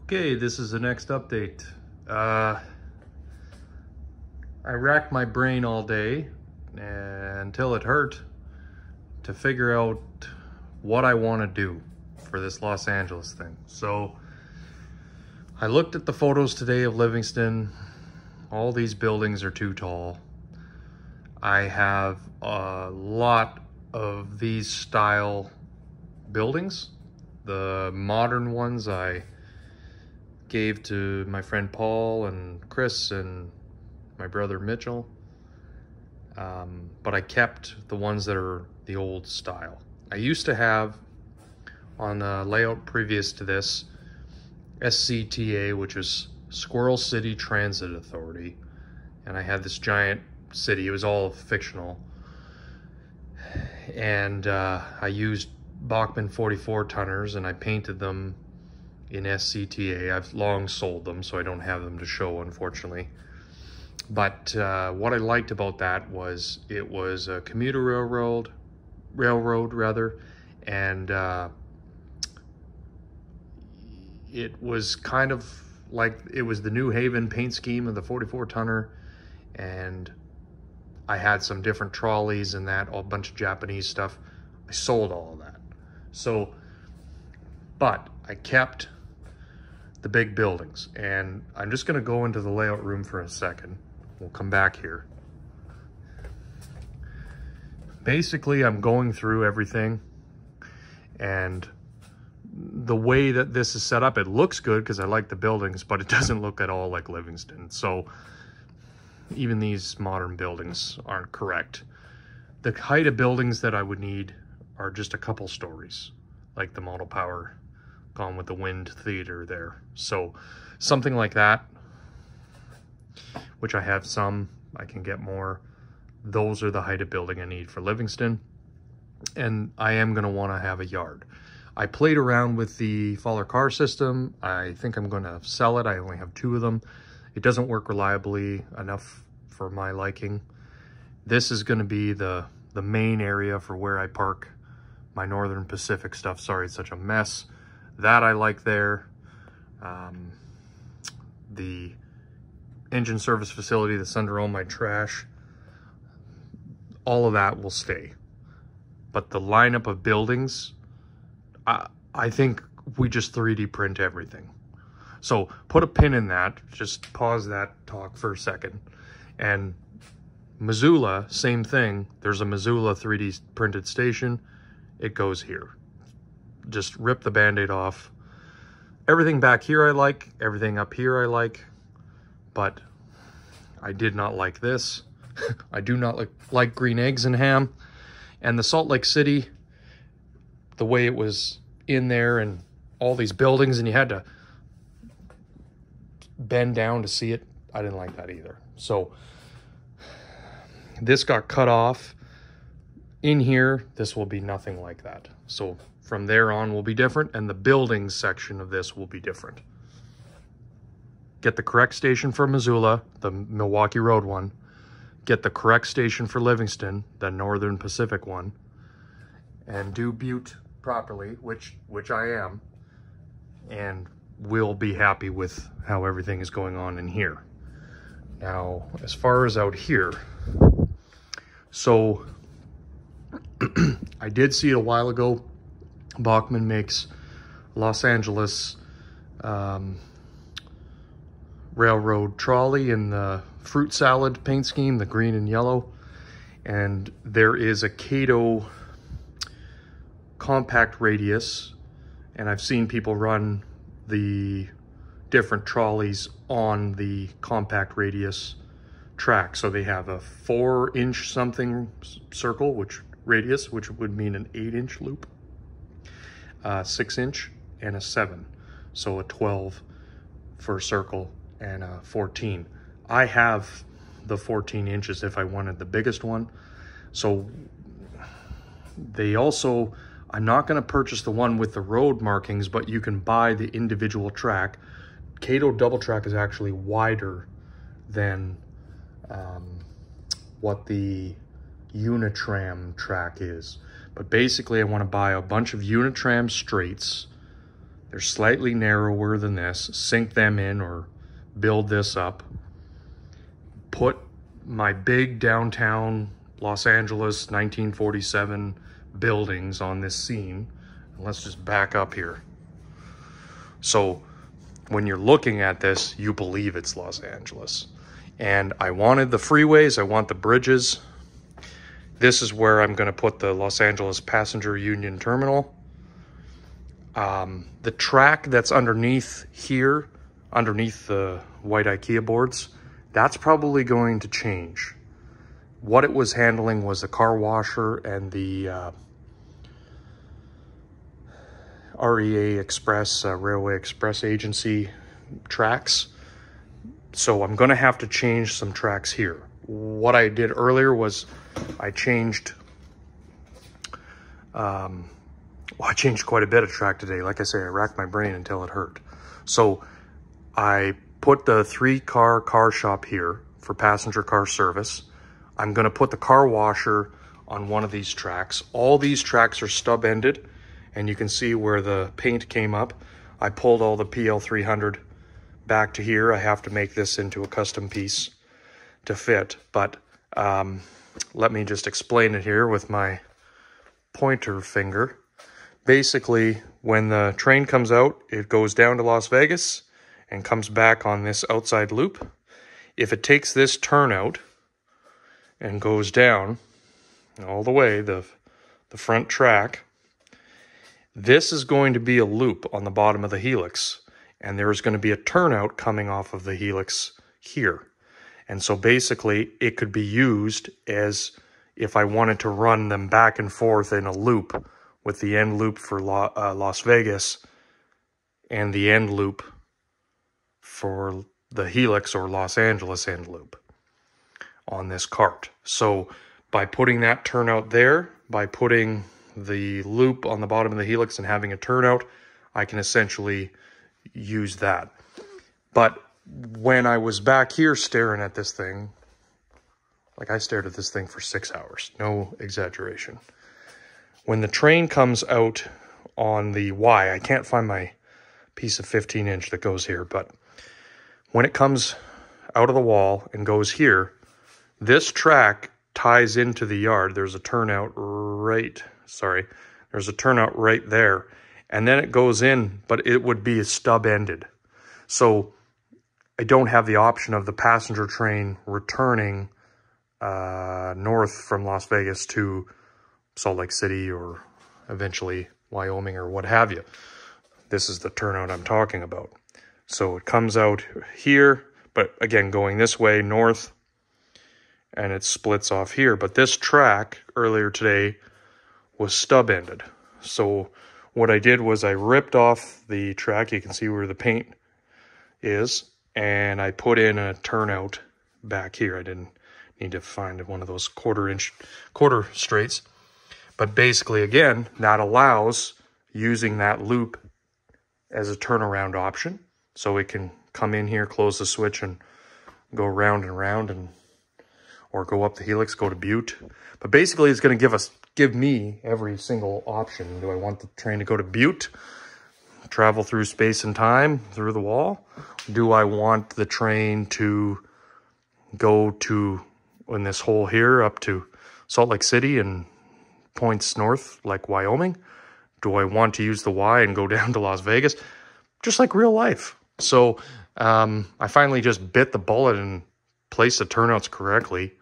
Okay, this is the next update. I racked my brain all day until it hurt to figure out what I want to do for this Los Angeles thing. So I looked at the photos today of Livingston. All these buildings are too tall. I have a lot of these style buildings. The modern ones I gave to my friend Paul and Chris and my brother Mitchell. But I kept the ones that are the old style. I used to have on the layout previous to this SCTA, which is Squirrel City Transit Authority. And I had this giant city. It was all fictional. And I used Bachmann 44 tonners and I painted them in SCTA. I've long sold them, so I don't have them to show, unfortunately. But what I liked about that was it was a commuter railroad rather, and it was kind of like it was the New Haven paint scheme of the 44 tonner, and I had some different trolleys and that, a bunch of Japanese stuff. I sold all of that. So, but I kept the big buildings, and I'm just gonna go into the layout room for a second. We'll come back here. Basically, I'm going through everything, and the way that this is set up, it looks good because I like the buildings, but it doesn't look at all like Livingston. So even these modern buildings aren't correct. The height of buildings that I would need are just a couple stories, like the Model Power Gone with the Wind Theater there. So something like that, which I have some, I can get more. Those are the height of building I need for Livingston. And I am gonna wanna have a yard. I played around with the Faller car system. I think I'm gonna sell it. I only have 2 of them. It doesn't work reliably enough for my liking. This is gonna be the main area for where I park my Northern Pacific stuff. Sorry, it's such a mess. That I like there. The engine service facility that's under all my trash, all of that will stay. But the lineup of buildings, I think we just 3D print everything. So put a pin in that, just pause that talk for a second. And Missoula, same thing. There's a Missoula 3D printed station. It goes here. Just rip the Band-Aid off. Everything back here I like, everything up here I like, but I did not like this. I do not like green eggs and ham. And the Salt Lake City, the way it was in there and all these buildings and you had to bend down to see it, I didn't like that either. So this got cut off. In here, this will be nothing like that. So from there on will be different, and the buildings section of this will be different. Get the correct station for Missoula, the Milwaukee Road one. Get the correct station for Livingston, the Northern Pacific one. And do Butte properly, which I am. And we'll be happy with how everything is going on in here. Now, as far as out here, so I did see it a while ago. Bachmann makes Los Angeles railroad trolley in the fruit salad paint scheme, the green and yellow. And there is a Cato compact radius. And I've seen people run the different trolleys on the compact radius track. So they have a 4-inch something circle, which would mean an 8-inch loop, 6-inch, and a 7. So a 12 for a circle and a 14. I have the 14 inches if I wanted the biggest one. So they also, I'm not going to purchase the one with the road markings, but you can buy the individual track. Cato double track is actually wider than what the Unitram track is. But basically I want to buy a bunch of Unitram straights They're slightly narrower than this. Sink them in or build this up. Put my big downtown Los Angeles 1947 buildings on this scene. And let's just back up here. So when you're looking at this, you believe it's Los Angeles. And I wanted the freeways, I want the bridges. This is where I'm gonna put the Los Angeles Passenger Union Terminal. The track that's underneath here, underneath the white IKEA boards, that's probably going to change. What it was handling was the car washer and the REA Express, Railway Express Agency tracks. So I'm gonna have to change some tracks here. What I did earlier was I changed, I changed quite a bit of track today. Like I say, I racked my brain until it hurt. So I put the 3-car shop here for passenger car service. I'm gonna put the car washer on one of these tracks. All these tracks are stub-ended, and you can see where the paint came up. I pulled all the PL300 back to here. I have to make this into a custom piece to fit, but let me just explain it here with my pointer finger. Basically, when the train comes out, it goes down to Las Vegas and comes back on this outside loop. If it takes this turnout and goes down all the way, the front track, this is going to be a loop on the bottom of the helix, and there's going to be a turnout coming off of the helix here. And so basically it could be used as if I wanted to run them back and forth in a loop, with the end loop for Las Vegas and the end loop for the helix or Los Angeles end loop on this cart. So by putting that turnout there, by putting the loop on the bottom of the helix and having a turnout, I can essentially use that. But when I was back here staring at this thing, like I stared at this thing for 6 hours, no exaggeration. When the train comes out on the Y, I can't find my piece of 15-inch that goes here, but when it comes out of the wall and goes here, this track ties into the yard. There's a turnout right, there's a turnout right there. And then it goes in, but it would be stub-ended. So I don't have the option of the passenger train returning north from Las Vegas to Salt Lake City or eventually Wyoming or what have you. This is the turnout I'm talking about. So it comes out here, but again, going this way north, and it splits off here. But this track earlier today was stub-ended. So what I did was I ripped off the track. You can see where the paint is, and I put in a turnout back here. I didn't need to find one of those quarter straights. But basically, again, that allows using that loop as a turnaround option. So it can come in here, close the switch, and go round and round, and or go up the helix, go to Butte. But basically, it's going to give me every single option. Do I want the train to go to Butte, travel through space and time, through the wall? Do I want the train to go to, in this hole here, up to Salt Lake City and points north, like Wyoming? Do I want to use the Y and go down to Las Vegas? Just like real life. So I finally just bit the bullet and placed the turnouts correctly.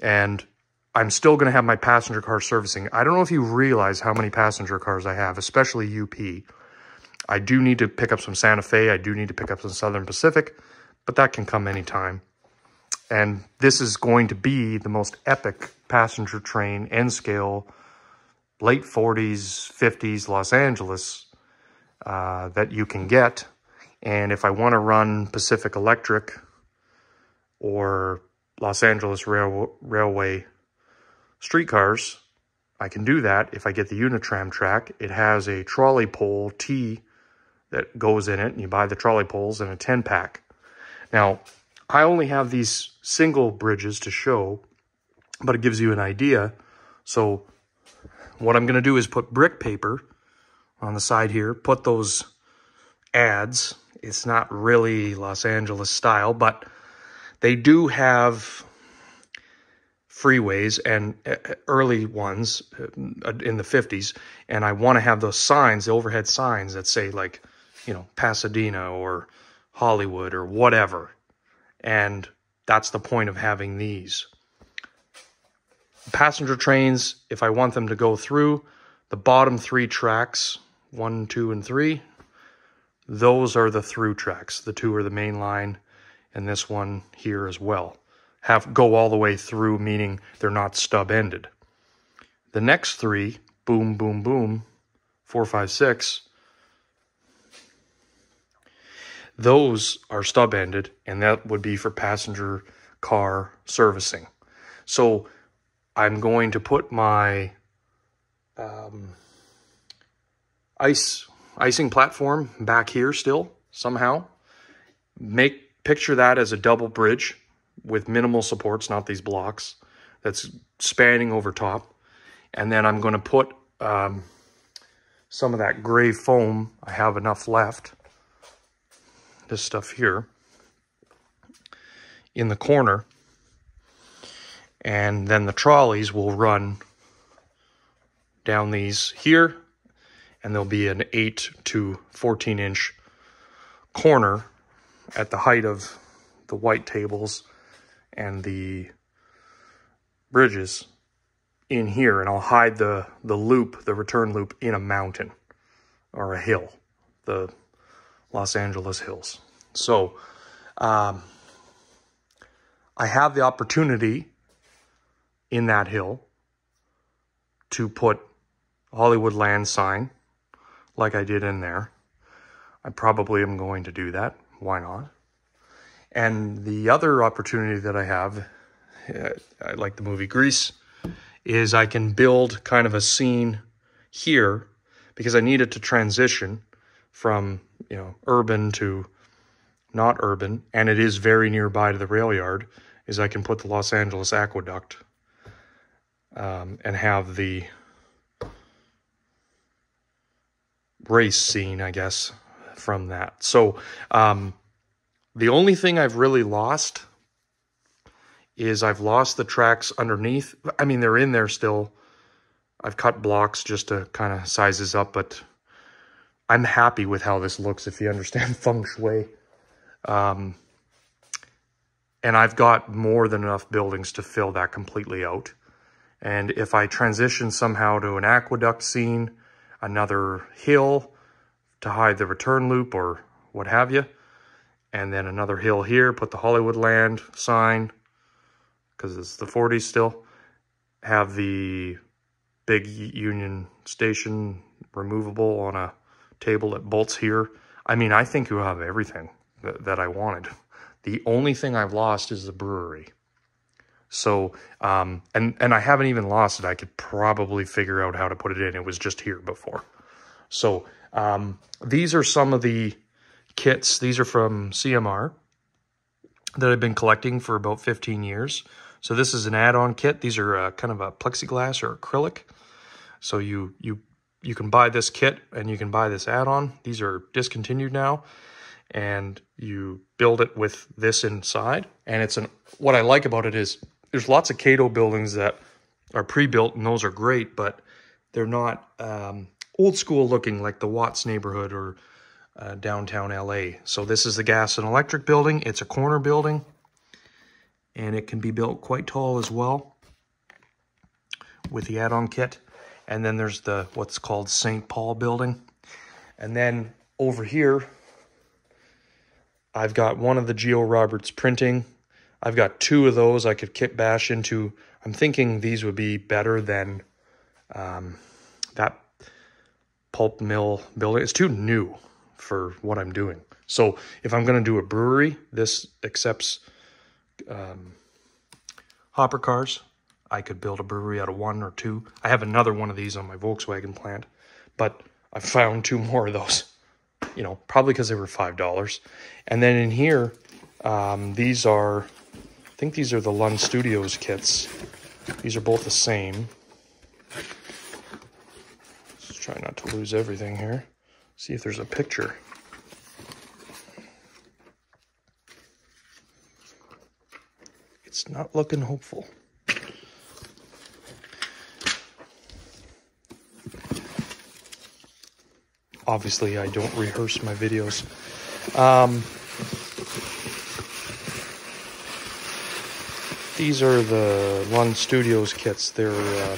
And I'm still going to have my passenger car servicing. I don't know if you realize how many passenger cars I have, especially UP. I do need to pick up some Santa Fe. I do need to pick up some Southern Pacific, but that can come anytime. And this is going to be the most epic passenger train, N-scale, late 40s, 50s Los Angeles that you can get. And if I want to run Pacific Electric or Los Angeles Railway streetcars, I can do that if I get the Unitram track. It has a trolley pole T that goes in it, and you buy the trolley poles in a 10-pack. Now, I only have these single bridges to show, but it gives you an idea. So what I'm going to do is put brick paper on the side here, put those ads. It's not really Los Angeles style, but they do have freeways and early ones in the 50s. And I want to have those signs, the overhead signs that say like, you know, Pasadena or Hollywood or whatever. And that's the point of having these. Passenger trains, if I want them to go through, the bottom 3 tracks, 1, 2, and 3, those are the through tracks. The 2 are the main line, and this one here as well. Go all the way through, meaning they're not stub-ended. The next 3, boom, boom, boom, 4, 5, 6, those are stub-ended, and that would be for passenger car servicing. So I'm going to put my icing platform back here still, somehow. Picture that as a double bridge with minimal supports, not these blocks, that's spanning over top. And then I'm going to put some of that gray foam, I have enough left, this stuff here, in the corner. And then the trolleys will run down these here, and there'll be an 8 to 14 inch corner at the height of the white tables and the bridges in here, and I'll hide the loop, the return loop, in a mountain or a hill, the Los Angeles hills. So I have the opportunity in that hill to put a Hollywood land sign like I did in there. I probably am going to do that. Why not? And the other opportunity that I have, I like the movie Grease, is I can build kind of a scene here because I needed to transition from, you know, urban to not urban, and it is very nearby to the rail yard, is I can put the Los Angeles Aqueduct and have the race scene, I guess, from that. So the only thing I've really lost is I've lost the tracks underneath. I mean, they're in there still. I've cut blocks just to kind of size this up, but I'm happy with how this looks, if you understand feng shui. And I've got more than enough buildings to fill that completely out. And if I transition somehow to an aqueduct scene, another hill to hide the return loop or what have you, and then another hill here, put the Hollywood land sign, because it's the 40s still, have the big Union Station removable on a table that bolts here. I mean, I think you have everything that I wanted. The only thing I've lost is the brewery. So, and I haven't even lost it. I could probably figure out how to put it in. It was just here before. So, these are some of the kits. These are from CMR that I've been collecting for about 15 years. So this is an add-on kit. These are kind of a plexiglass or acrylic. So you can buy this kit and you can buy this add-on. These are discontinued now. And you build it with this inside. And what I like about it is there's lots of Cato buildings that are pre-built, and those are great, but they're not old school looking like the Watts neighborhood or downtown LA. So this is the gas and electric building. It's a corner building, and it can be built quite tall as well with the add-on kit. And then there's the what's called St. Paul building. And then over here, I've got one of the Geo Roberts printing. I've got 2 of those I could kit bash into. I'm thinking these would be better than that pulp mill building. It's too new for what I'm doing. So if I'm going to do a brewery, this accepts hopper cars. I could build a brewery out of 1 or 2. I have another one of these on my Volkswagen plant, but I found 2 more of those. You know, probably because they were $5. And then in here, these are, I think these are the Lund Studios kits. These are both the same. Let's try not to lose everything here. See if there's a picture. It's not looking hopeful. Obviously, I don't rehearse my videos. These are the Lund Studios kits. They're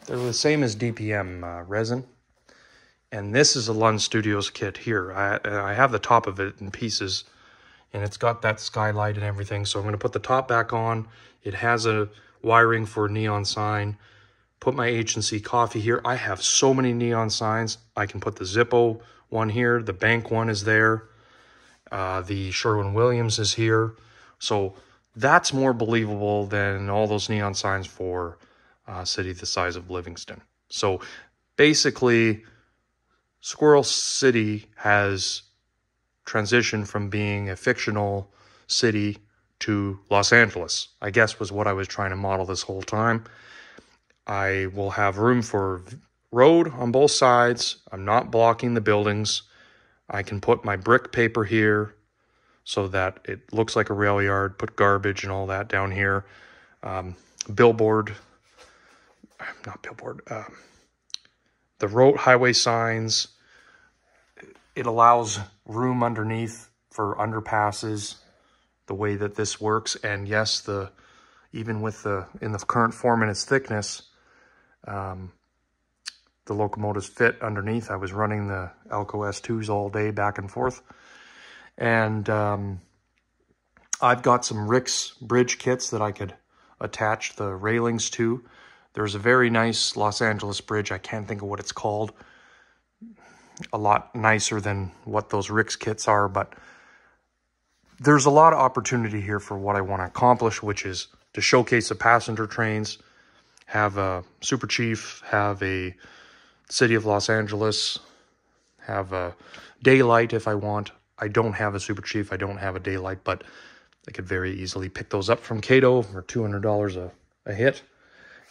the same as DPM resin. And this is a Lund Studios kit here. I have the top of it in pieces, and it's got that skylight and everything. So I'm going to put the top back on. It has a wiring for a neon sign. Put my H&C coffee here. I have so many neon signs. I can put the Zippo one here. The bank one is there. The Sherwin-Williams is here. So that's more believable than all those neon signs for a city the size of Livingston. So basically, Squirrel City has transitioned from being a fictional city to Los Angeles, I guess was what I was trying to model this whole time. I will have room for road on both sides. I'm not blocking the buildings. I can put my brick paper here so that it looks like a rail yard, put garbage and all that down here. Billboard, not billboard, the road highway signs. It allows room underneath for underpasses, the way that this works. And yes, even with in the current form and its thickness, the locomotives fit underneath. I was running the Elco S2s all day back and forth. And I've got some Rick's bridge kits that I could attach the railings to. There's a very nice Los Angeles bridge. I can't think of what it's called. A lot nicer than what those Rick's kits are, but there's a lot of opportunity here for what I want to accomplish, which is to showcase the passenger trains, have a Super Chief, have a City of Los Angeles, have a Daylight if I want. I don't have a Super Chief, I don't have a Daylight, but I could very easily pick those up from Cato for $200 a hit.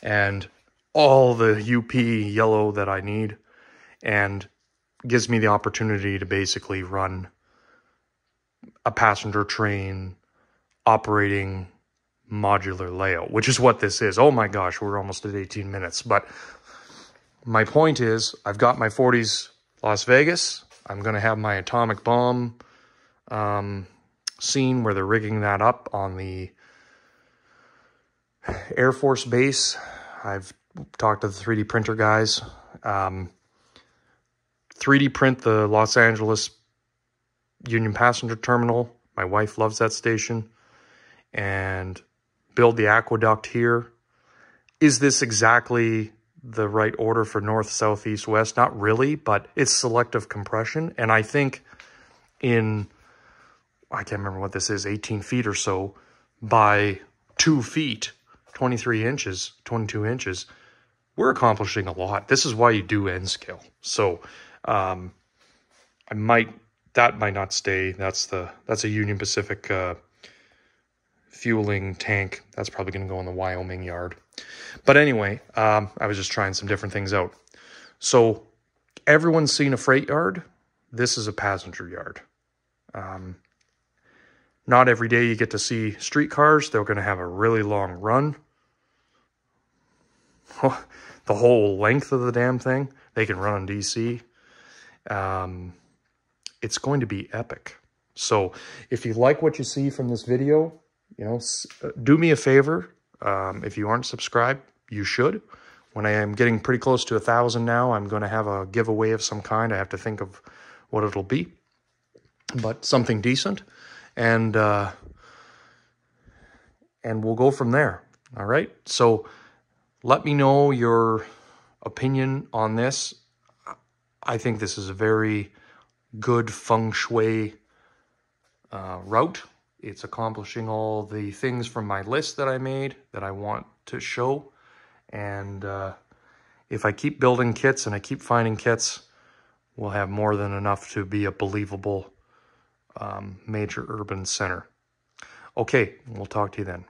And all the UP yellow that I need, and gives me the opportunity to basically run a passenger train operating modular layout, which is what this is. Oh my gosh, we're almost at 18 minutes. But my point is, I've got my 40s Las Vegas. I'm going to have my atomic bomb scene where they're rigging that up on the Air Force Base. I've talked to the 3D printer guys. 3D print the Los Angeles Union Passenger Terminal. My wife loves that station. And build the aqueduct here. Is this exactly the right order for north, south, east, west? Not really, but it's selective compression. And I think in, I can't remember what this is, 18 feet or so by 2 feet, 23 inches, 22 inches, we're accomplishing a lot. This is why you do N scale. So that might not stay. That's a Union Pacific fueling tank. That's probably going to go in the Wyoming yard. But anyway, I was just trying some different things out. So everyone's seen a freight yard. This is a passenger yard. Not every day you get to see streetcars. They're going to have a really long run. The whole length of the damn thing. They can run on DC. It's going to be epic. So if you like what you see from this video, you know, do me a favor. If you aren't subscribed, you should. When I am getting pretty close to 1,000 now, I'm going to have a giveaway of some kind. I have to think of what it'll be, but something decent, and we'll go from there. All right. So let me know your opinion on this. I think this is a very good feng shui route. It's accomplishing all the things from my list that I made that I want to show. And if I keep building kits and I keep finding kits, we'll have more than enough to be a believable major urban center. Okay, we'll talk to you then.